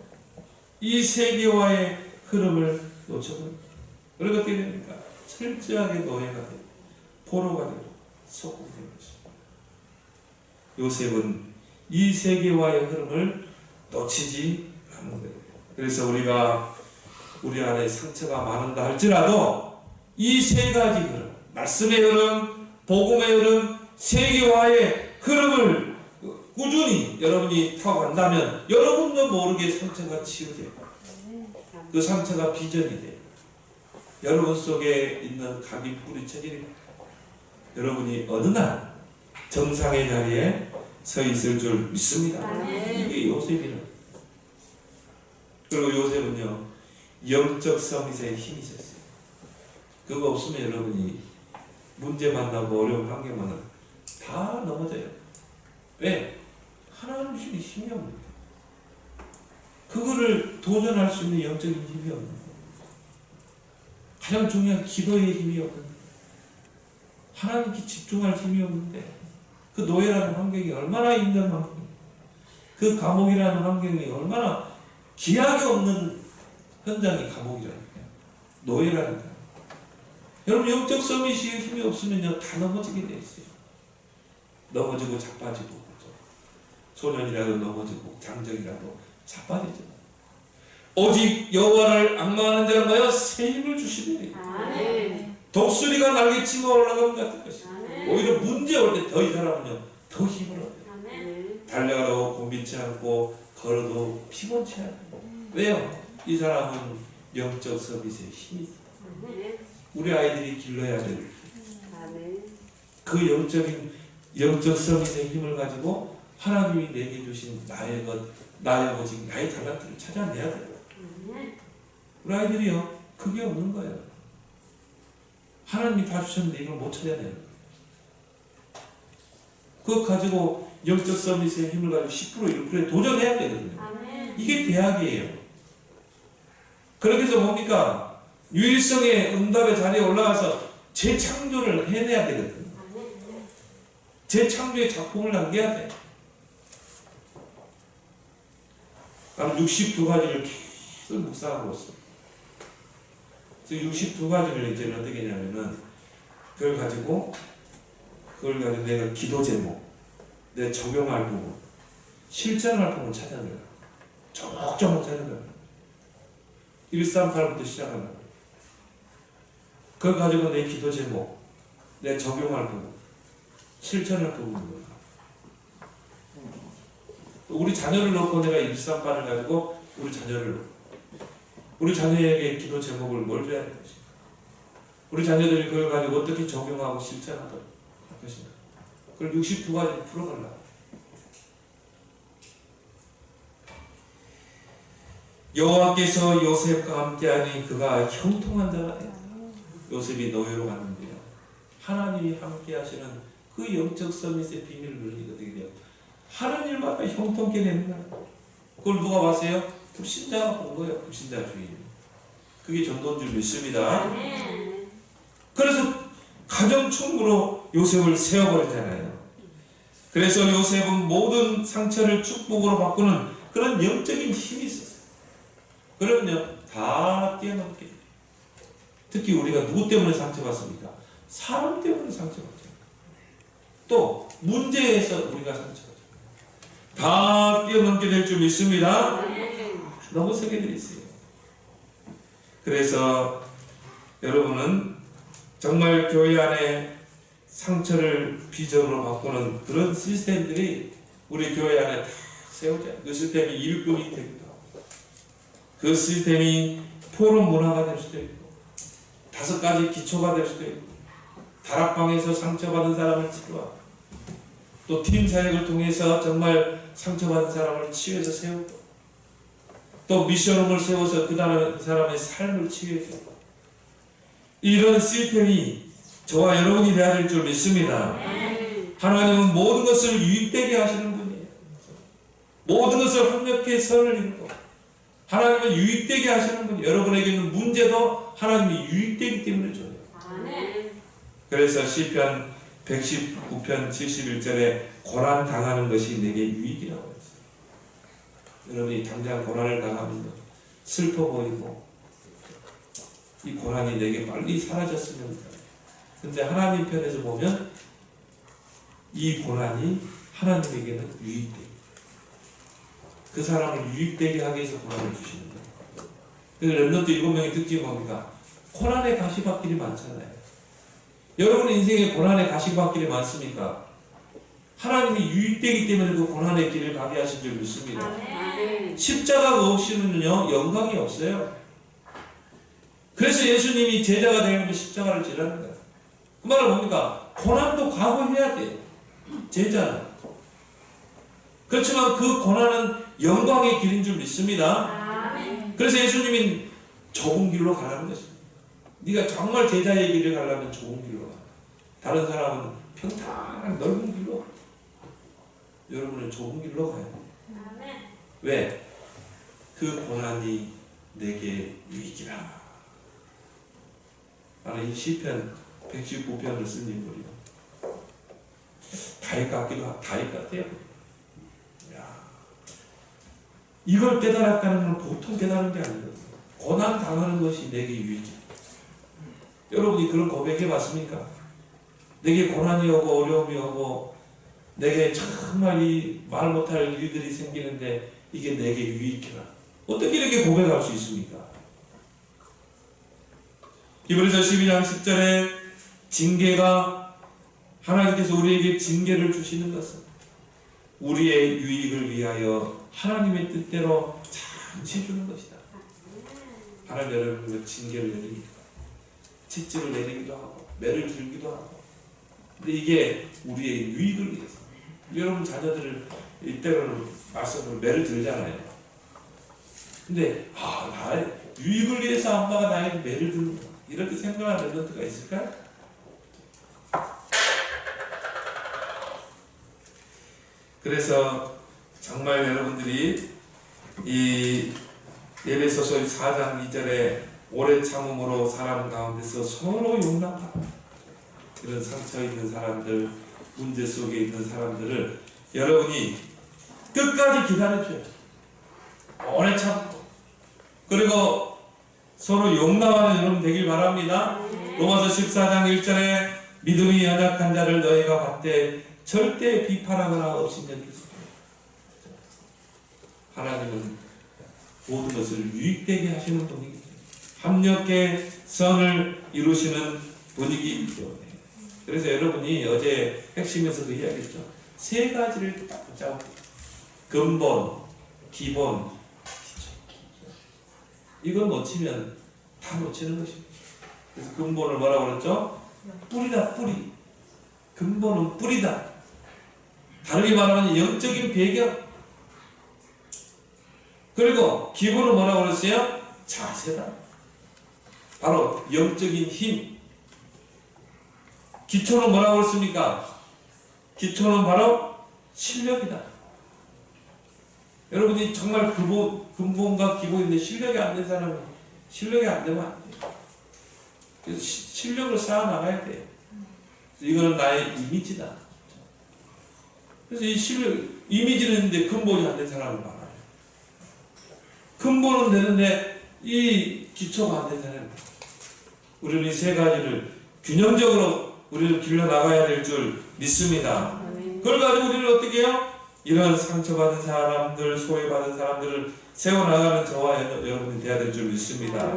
이 세계화의 흐름을 놓쳐버린 거예요. 그러니까 어떻게 됩니까? 철저하게 노예가 되고 포로가 되고 속국된 것입니다. 요셉은 이 세계화의 흐름을 놓치지 않는 거예요. 그래서 우리가 우리 안에 상처가 많은다 할지라도 이 세 가지 흐름, 말씀의 흐름, 복음의 흐름, 세계화의 흐름을 꾸준히 여러분이 타고 간다면 여러분도 모르게 상처가 치유돼요. 그 상처가 비전이 돼요. 여러분 속에 있는 각이 뿌리쳐지니까 여러분이 어느 날 정상의 자리에 서 있을 줄 믿습니다. 이게 요셉이라. 그리고 요셉은요 영적 서밋의 힘이 있었어요. 그거 없으면 여러분이 문제 만나고 어려운 관계 만나고 다 넘어져요. 왜? 하나님 주신 힘이 없는 거예요. 그거를 도전할 수 있는 영적인 힘이 없는 거예요. 가장 중요한 기도의 힘이 없는데 하나님께 집중할 힘이 없는데 그 노예라는 환경이 얼마나 힘든 환경이에요. 그 감옥이라는 환경이 얼마나 기약이 없는 현장이 감옥이라니까요. 노예라니까요. 여러분 영적 서밋이 힘이 없으면요 다 넘어지게 돼 있어요. 넘어지고 자빠지고 그렇죠? 소년이라도 넘어지고 장정이라도 자빠지죠. 오직 여호와를 앙망하는 자는 뭐요? 새 힘을 주시리니 독수리가 날개치며 올라가면 같을 것이다. 오히려 문제 올 때 더 이 사람은요 더 힘을 얻어요. 달려가도 곤비치 않고 걸어도 피곤치 않고. 왜요? 이 사람은 영적 서밋의 힘이 우리 아이들이 길러야 될 그 영적 서밋의 힘을 가지고 하나님이 내게 주신 나의 오직 나의 달란트를 찾아내야 돼요. 우리 아이들이요, 그게 없는 거예요. 하나님이 다 주셨는데 이걸 못 찾아내는 거예요. 그거 가지고 영적 서밋의 힘을 가지고 10% 1%에 도전해야 되거든요. 이게 대학이에요. 그렇게 해서 뭡니까? 유일성의 응답의 자리에 올라가서 재창조를 해내야 되거든요. 재창조의 작품을 남겨야 돼. 나는 62가지를 계속 묵상하고 있어. 62가지를 이제는 어떻게 했냐면은 그걸 가지고 내가 기도 제목, 내 적용할 부분, 실천할 부분 찾아내라. 조목조목 찾아내라. 138부터 시작한다. 그걸 가지고 내 기도 제목, 내 적용할 부분, 실천할 부분입니다. 우리 자녀를 놓고 내가 138을 가지고 우리 자녀에게 기도 제목을 뭘 줘야 할 것인가? 우리 자녀들이 그걸 가지고 어떻게 적용하고 실천할 것인가? 그걸 62가지 풀어가려고. 여호와께서 요셉과 함께하니 그가 형통한 자가 되었다. 요셉이 노예로 갔는데요, 하나님이 함께하시는 그 영적 서밋의 비밀을 누리니까 어떻게 돼요? 하는 일마다 형통케 되는 거예요. 그걸 누가 봤어요? 불신자가 본 거예요. 불신자 주인. 그게 전도인 줄 믿습니다. 그래서 가정총무로 요셉을 세워버리잖아요. 그래서 요셉은 모든 상처를 축복으로 바꾸는 그런 영적인 힘이 있었어요. 그러면요, 다 뛰어넘게 돼요. 특히 우리가 누구 때문에 상처받습니까? 사람 때문에 상처받죠. 또 문제에서 우리가 상처받죠. 다 뛰어넘게 될 줄 믿습니다. 너무 세계들이 있어요. 그래서 여러분은 정말 교회 안에 상처를 비전으로 바꾸는 그런 시스템들이 우리 교회 안에 다 세우자. 그 시스템이 일꾼이 되기도 하고, 그 시스템이 포럼 문화가 될 수도 있고, 5가지 기초가 될 수도 있고, 다락방에서 상처받은 사람을 치료하고, 또 팀 사역을 통해서 정말 상처받은 사람을 치유해서 세우고, 또 미션홈을 세워서 그 사람의 삶을 치유해주고, 이런 시스템이 저와 여러분이 되어야 될 줄 믿습니다. 하나님은 모든 것을 유익되게 하시는 분이에요. 모든 것을 합력해 선을 이루고, 하나님은 유익되게 하시는 분이에요. 여러분에게 있는 문제도 하나님이 유익되기 때문에 줘요. 그래서 시편 119편 71절에 고난 당하는 것이 내게 유익이라고 했어요. 여러분이 당장 고난을 당하면 슬퍼 보이고, 이 고난이 내게 빨리 사라졌으면 합니다. 근데 하나님 편에서 보면 이 고난이 하나님에게는 유익돼요. 그 사람을 유익되게 하기 위해서 고난을 주시는 거예요. 그래서 렘넌트 7명의 특징이 뭡니까? 고난의 가시밭길이 많잖아요. 여러분 인생에 고난의 가시밭길이 많습니까? 하나님이 유익되기 때문에 그 고난의 길을 가게 하신 줄 믿습니다. 십자가가 없이는요, 영광이 없어요. 그래서 예수님이 제자가 되려면 십자가를 지라는 거예요. 그 말은 뭡니까? 고난도 각오해야 돼요. 제자는. 그렇지만 그 고난은 영광의 길인 줄 믿습니다. 그래서 예수님이 좁은 길로 가라는 것입니다. 네가 정말 제자의 길을 가려면 좁은 길로 가. 다른 사람은 평탄한 넓은 길로 가. 여러분은 좁은 길로 가야 돼요. 왜? 그 고난이 내게 유익이라. 나는 이 시편 119편을 쓴 인물이요. 다윗 같기도 하고 다윗 같아요. 야, 이걸 깨달았다는 건 보통 깨달은 게 아니거든요. 고난 당하는 것이 내게 유익이야. 여러분이 그런 고백해 봤습니까? 내게 고난이 오고 어려움이 오고 내게 정말 이 말 못할 일들이 생기는데 이게 내게 유익이라. 어떻게 이렇게 고백할 수 있습니까? 히브리서 12장 10절에 징계가, 하나님께서 우리에게 징계를 주시는 것은 우리의 유익을 위하여 하나님의 뜻대로 잠시 주는 것이다. 하나님 여러분의 징계를 내립니다. 채찍을 내리기도 하고 매를 들기도 하고. 근데 이게 우리의 유익을 위해서. 여러분 자녀들을 이때로는 말씀으로 매를 들잖아요. 근데 나의 유익을 위해서 엄마가 나에게 매를 드는 거 이렇게 생각하는 랩런트가 있을까요? 그래서 정말 여러분들이 이 에베소서 4장 2절에 오래 참음으로 사람 가운데서 서로 용납하라. 이런 상처 있는 사람들, 문제 속에 있는 사람들을 여러분이 끝까지 기다려줘요. 오래 참고. 그리고 서로 용납하는 여러분 되길 바랍니다. 로마서 14장 1절에 믿음이 연약한 자를 너희가 받되 절대 비판하거나 업신여기지. 하나님은 모든 것을 유익되게 하시는 분이기 때문에 합력의 선을 이루시는 분이기 때문에 그래서 여러분이 어제 핵심에서도 이야기했죠. 세 가지를 딱 붙잡고 근본, 기본, 기초. 이걸 놓치면 다 놓치는 것입니다. 그래서 근본을 뭐라고 그랬죠? 뿌리다, 뿌리. 근본은 뿌리다. 다르게 말하면 영적인 배경. 그리고 기본은 뭐라고 그랬어요? 자세다. 바로 영적인 힘. 기초는 뭐라고 그랬습니까? 기초는 바로 실력이다. 여러분이 정말 근본과 기본인데 실력이 안 된 사람은 실력이 안 되면 안 돼요. 그래서 실력을 쌓아 나가야 돼요. 이거는 나의 이미지다. 그래서 이 실력, 이미지는 있는데 근본이 안 된 사람은 많아요. 근본은 되는데 이 기초가 안 된 사람은 많아요. 우리는 이 세 가지를 균형적으로 우리는 길러 나가야 될 줄 믿습니다. 그걸 가지고 우리는 어떻게 해요? 이런 상처받은 사람들, 소외받은 사람들을 세워나가는 저와 여러분이 되어야 될 줄 믿습니다.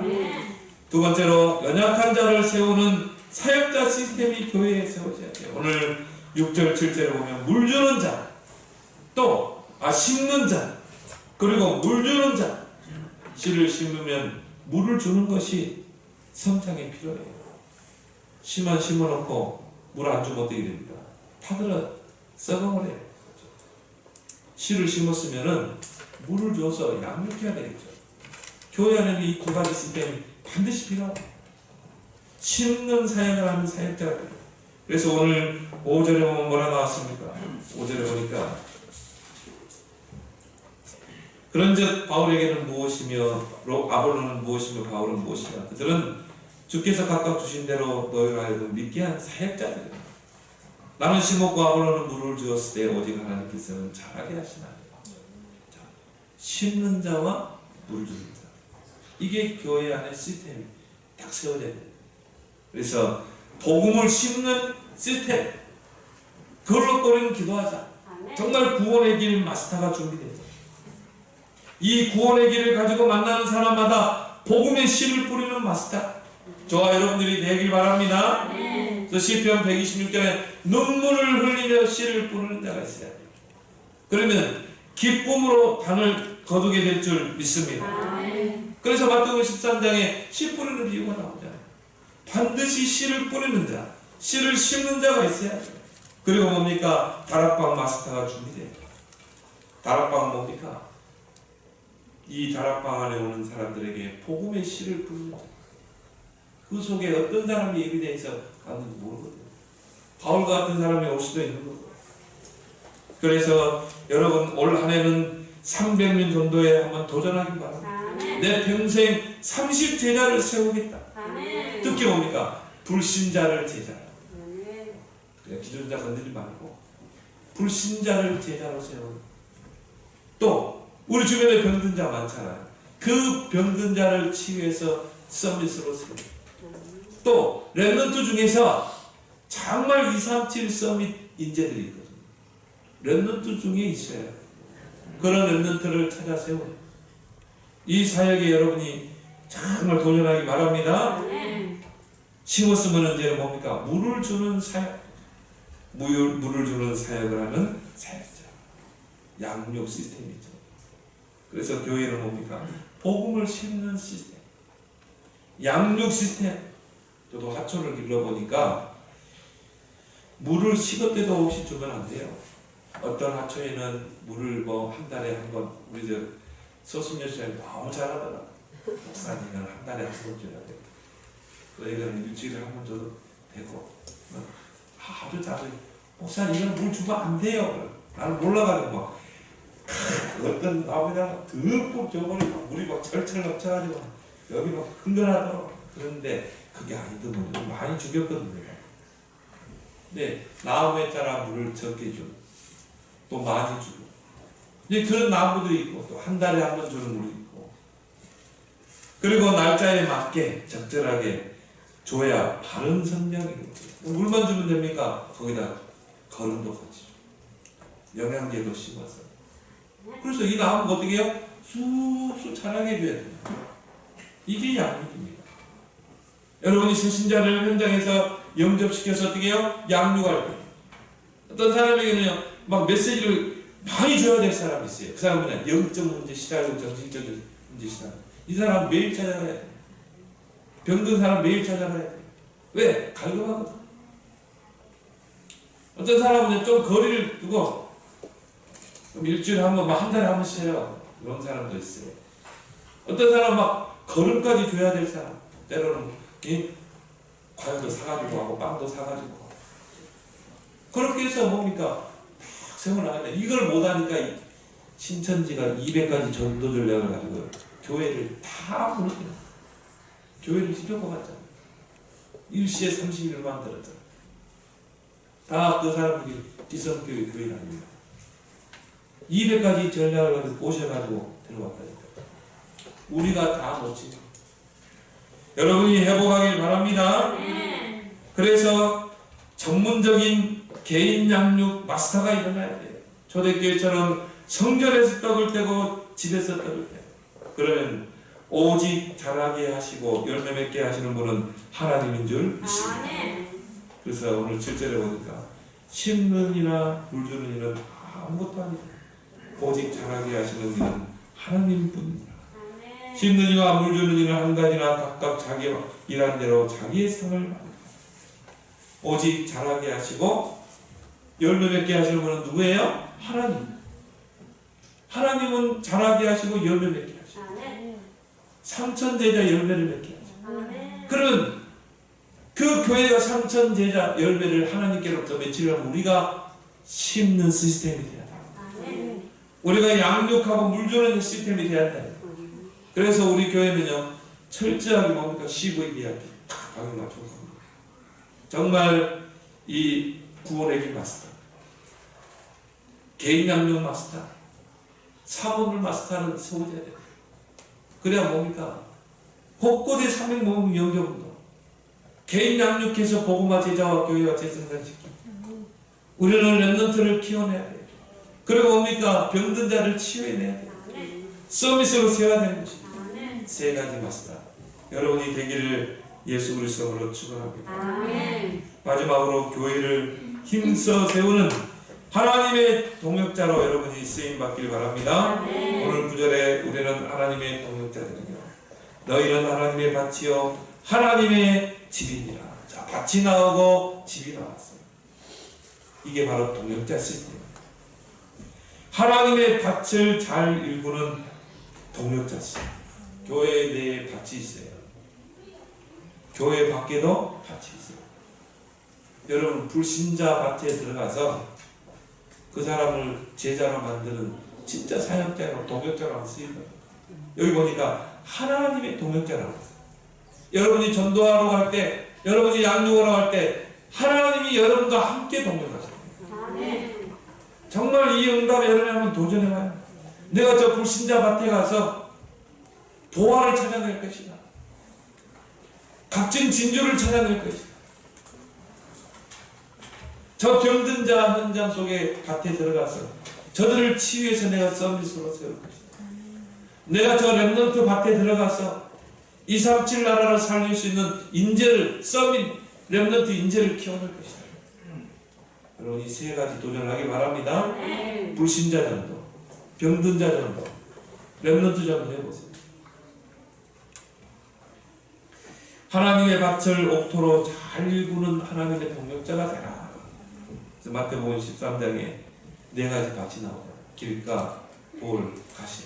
두 번째로 연약한 자를 세우는 사역자 시스템이 교회에 세워져야 돼요. 오늘 6절 7절에 보면 물 주는 자, 또 심는 자, 그리고 물 주는 자. 씨를 심으면 물을 주는 것이 성장에 필요해요. 씨만 심어놓고 물 안 주면 어떻게 됩니까? 타들어 썩어버려요. 씨를 심었으면은 물을 줘서 양육해야 되겠죠. 교회 안에는 이 두 가지 시스템이 반드시 필요합니다. 심는 사역을 하는 사역자가 돼요. 그래서 오늘 5절에 보면 뭐라 나왔습니까? 5절에 보니까 그런즉 바울에게는 무엇이며 아볼로는 무엇이며 바울은 무엇이냐. 그들은 주께서 각각 주신 대로 너희로 하여금 믿게 한 사역자들이다. 나는 심었고 아볼로는 물을 주었을 때 오직 하나님께서는 자라게 하시나. 심는 자와 물 주는 자. 이게 교회 안의 시스템이 딱 세워져야 돼요. 그래서 복음을 심는 시스템. 그걸로 우리는 기도하자. 정말 구원의 길 마스터가 준비되죠. 이 구원의 길을 가지고 만나는 사람마다 복음의 씨를 뿌리는 마스터. 저와 여러분들이 되길 바랍니다. 그래서 시편 126절에 눈물을 흘리며 씨를 뿌리는 자가 있어야 돼요. 그러면 기쁨으로 단을 거두게 될 줄 믿습니다. 그래서 마태복음 13장에 씨 뿌리는 이유가 나오잖아요. 반드시 씨를 뿌리는 자, 씨를 심는 자가 있어야 돼요. 그리고 뭡니까? 다락방 마스터가 준비돼요. 다락방은 뭡니까? 이 다락방 안에 오는 사람들에게 복음의 씨를 뿌리는 자. 그 속에 어떤 사람이 예비되어 갔는지 모르거든요. 바울 같은 사람이 올 수도 있는 거고. 그래서 여러분 올 한 해는 300명 정도에 한번 도전하기 바랍니다. 내 평생 30제자를 세우겠다. 특히 뭡니까? 불신자를 제자로. 기존자 건드리지 말고 불신자를 제자로 세우는. 또 우리 주변에 병든 자 많잖아요. 그 병든 자를 치유해서 서밋으로 세우는. 또 렘넌트 중에서 정말 237 서밋 인재들이 있거든요. 렘넌트 중에 있어요. 그런 렘넌트를 찾아 세우는. 이 사역에 여러분이 정말 도전하기 바랍니다. 심었으면 이제 뭡니까? 물을 주는 사역. 물을 주는 사역을 하는 사역자. 양육 시스템이죠. 그래서 교회는 뭡니까? 복음을 심는 시스템, 양육 시스템. 저도 하초를 길러보니까 물을 식을 때도 없이 주면 안 돼요. 어떤 하초에는 물을 뭐 한 달에 한 번, 우리 저 서순여 쌤 너무 잘하더라. 목사님은 한 달에 한 번 줘야 돼요. 너희는 일주일에 한 번 줘도 되고. 아주 잘해. 목사님은 물 주면 안 돼요. 나는 몰라가지고 막 어떤 나무냐가 듬뿍 줘버리고 물이 막 철철 넘쳐가지고 여기 막 흥건하더라고. 그런데 그게 아니더군요. 많이 죽였거든요. 근데 나무에 따라 물을 적게 주고 또 많이 주고 이제 그런 나무도 있고 또 한 달에 한 번 주는 물이 있고 그리고 날짜에 맞게 적절하게 줘야 바른 성장이고 물만 주면 됩니까? 거기다 거름도 같이 줘. 영양제도 심어서 그래서 이 나무가 어떻게 해요? 쑥쑥 자라게 해줘야 돼요. 이게 양육입니다. 여러분이 새신자를 현장에서 영접시켜서 어떻게 해요? 양육할 거예요. 어떤 사람에게는요, 막 메시지를 많이 줘야 될 사람이 있어요. 그 사람은 영적 문제 시달리고 정신적인 문제 시달리고 이 사람 매일 찾아가야 돼요. 병든 사람 매일 찾아가야 돼요. 왜? 갈급하거든. 어떤 사람은 좀 거리를 두고 일주일에 한 번, 막 한 달에 한 번씩 해요. 이런 사람도 있어요. 어떤 사람 막 걸음까지 줘야 될 사람, 때로는 과일도 사가지고 하고 빵도 사가지고 하고. 그렇게 해서 뭡니까? 딱 세워나가는데 이걸 못하니까 신천지가 200가지 전도 전략을 가지고 교회를 다 무너뜨려. 교회를 휘저고 갔잖아요. 일시에 30일을 만들었잖아요. 다 그 사람들이 기성교회 교인 아닙니다. 200가지 전략을 가지고 꼬셔가지고 들어왔다니까. 우리가 다 못지. 여러분이 회복하길 바랍니다. 그래서 전문적인 개인 양육 마스터가 일어나야 돼요. 초대교회처럼 성전에서 떡을 떼고 집에서 떡을 떼고 그러면 오직 자라게 하시고 열매 맺게 하시는 분은 하나님인 줄 믿습니다. 그래서 오늘 7절에 보니까 심는 이나 물 주는 이는 아무것도 아니다. 오직 자라게 하시는 이는 하나님뿐입니다. 심는 이와 물 주는 이는 한 가지나 각각 자기 일한 대로 자기의 상을 받는다. 오직 자라게 하시고 열매 맺게 하시는 분은 누구예요? 하나님. 하나님은 자라게 하시고 열매 맺게 하시고 3천 제자 열매를 맺게 하시고 그러면 그 교회가 3천 제자 열매를 하나님께로부터 맺히려면 우리가 심는 시스템이 돼야 돼요. 우리가 양육하고 물 주는 시스템이 돼야 돼요. 그래서 우리 교회는요 철저하게 뭡니까? CVB 방향 맞춰서 정말 이 구원의 길 마스터, 개인 양육 마스터, 사모를 마스터는 세워져야 돼요. 그래야 뭡니까? 곳곳에 사명 모임 영접운동, 개인 양육해서 복음화 제자와 교회와 재생산시키고 우리는 렘넌트를 키워내야 돼요. 그리고 뭡니까? 병든 자를 치유해내야 돼요. 서비스로 세워야 되는 것입니다. 세 가지 마스터 여러분이 되기를 예수 그리스도로 축원합니다. 마지막으로 교회를 힘써 세우는 하나님의 동역자로 여러분이 쓰임 받길 바랍니다. 오늘 9절에 우리는 하나님의 동역자들이며 너희는 하나님의 밭이요 하나님의 집이니라. 자, 밭이 나오고 집이 나왔어요. 이게 바로 동역자 시스템입니다. 하나님의 밭을 잘 일구는 동역자 시스템. 교회 내에 밭이 있어요. 교회 밖에도 밭이 있어요. 여러분 불신자 밭에 들어가서 그 사람을 제자로 만드는 진짜 사역자로 동역자라고 쓰입니다. 여기 보니까 하나님의 동역자라고 했어요. 여러분이 전도하러 갈 때, 여러분이 양육하러 갈 때 하나님이 여러분과 함께 동역하십니다. 정말 이 응답에 여러분이 한번 도전해봐요. 내가 저 불신자 밭에 가서 보화를 찾아낼 것이다. 값진 진주를 찾아낼 것이다. 저 병든 자 현장 속에 밭에 들어가서 저들을 치유해서 내가 서비스로 세울 것이다. 내가 저 렘넌트 밭에 들어가서 237 나라를 살릴 수 있는 인재를 렘넌트 인재를 키워낼 것이다. 여러분 이 세 가지 도전하기 바랍니다. 불신자 전도, 병든 자 전도, 렘넌트 전도 해보세요. 하나님의 밭을 옥토로 잘 일구는 하나님의 동역자가 되라. 그래서 마태복음 13장에 네 가지 밭이 나와요. 길가, 돌, 가시.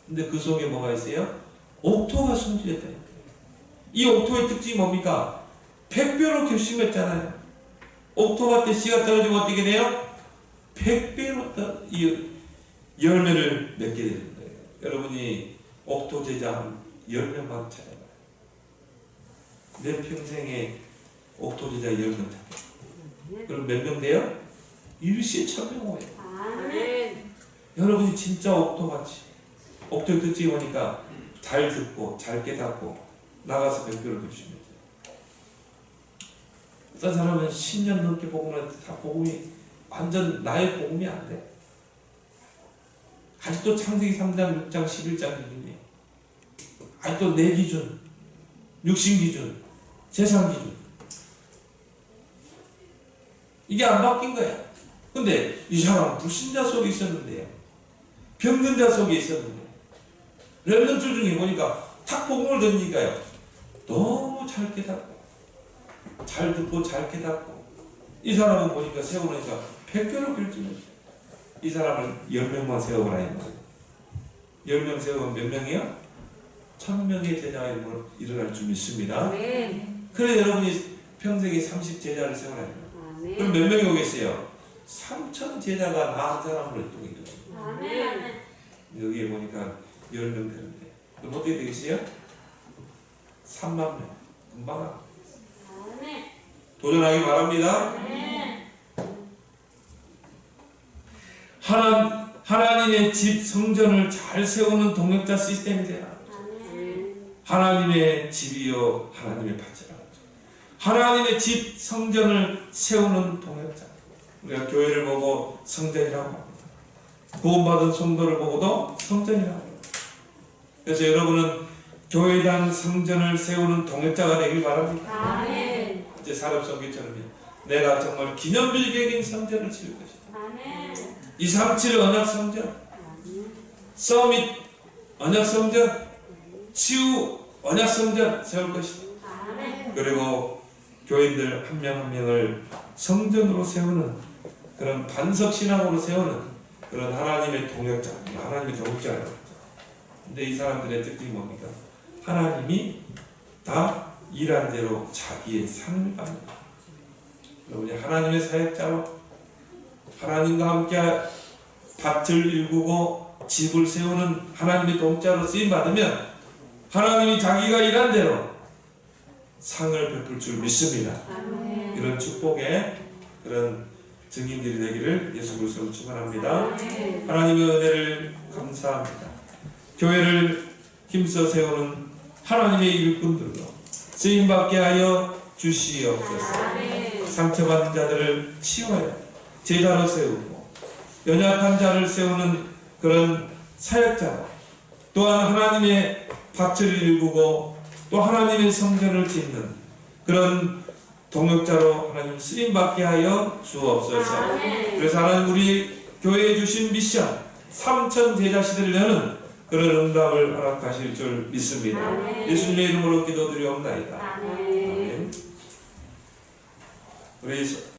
근데 그 속에 뭐가 있어요? 옥토가 숨겨져 있다. 이 옥토의 특징이 뭡니까? 백배로 결심했잖아요. 옥토밭에 씨가 떨어지면 어떻게 돼요? 백배로 이 열매를 맺게 되는 거예요. 여러분이 옥토 제자 한 10명만 찾아봐요. 내 평생에 옥토 제자 10명 찾아봐요. 그럼 몇 명 돼요? 일시에 1000명 오예요. 여러분이 진짜 옥토같이, 옥토의 특징이 뭐니까 잘 듣고 잘 깨닫고 나가서 백배로 결심해요. 어떤 사람은 10년 넘게 복음을 다 복음이 완전 나의 복음이 안 돼. 아직도 창세기 3장, 6장, 11장 기준이 아직도 내 기준, 육신 기준, 세상 기준 이게 안 바뀐 거야. 근데 이 사람은 불신자 속에 있었는데요. 병든 자 속에 있었는데 렘넌트 중에 보니까 탁 복음을 듣니까요. 너무 잘 깨닫고 잘 듣고 잘 깨닫고 이 사람은 보니까 세우니까 100배로 결정했어요. 이 사람을 10명만 세워보라 이 말이에요. 10명 세우면 몇 명이요? 1000명의 제자가 일어날 줄 믿습니다. 그래 여러분이 평생에 30제자를 세워라 이 말이에요. 그럼 몇 명이 오겠어요? 3000 제자가 나 한 사람으로 이동이 여기에 보니까 10명 되는데 그럼 어떻게 되겠어요? 3만 명 금방 하고 도전하기 바랍니다. 하나님의 집 성전을 잘 세우는 동역자 시스템이 되라. 하나님의 집이요 하나님의 밭이라. 하나님의 집 성전을 세우는 동역자. 우리가 교회를 보고 성전이라고 합니다. 구원받은 성도를 보고도 성전이라고 합니다. 그래서 여러분은 교회당 성전을 세우는 동역자가 되길 바랍니다. 이제 사람성경처럼요. 내가 정말 기념비적인 성전을 지을 것이다. 237 언약 성전, 서밋 언약 성전, 치유 언약 성전 세울 것이다. 그리고 교인들 한 명 한 명을 성전으로 세우는 그런 반석 신앙으로 세우는 그런 하나님의 동역자, 하나님의 동역자예요. 근데 이 사람들의 특징이 뭡니까? 하나님이 다 일한 대로 자기의 상을 받는다. 여러분이 하나님의 사역자로 하나님과 함께 밭을 일구고 집을 세우는 하나님의 동자로 쓰임 받으면 하나님이 자기가 일한 대로 상을 베풀 줄 믿습니다. 이런 축복의 그런 증인들이 되기를 예수 그리스도로 축원합니다. 하나님의 은혜를 감사합니다. 교회를 힘써 세우는 하나님의 일꾼들로 쓰임받게 하여 주시옵소서. 상처받은 자들을 치유하여 제자로 세우고 연약한 자를 세우는 그런 사역자로 또한 하나님의 밭을 일구고 또 하나님의 성전을 짓는 그런 동역자로 하나님 쓰임받게 하여 주옵소서. 그래서 하나님 우리 교회에 주신 미션 3000 제자 시대를 여는 그런 응답을 허락하실 줄 믿습니다. 예수님의 이름으로 기도드리옵나이다. 아멘. 우리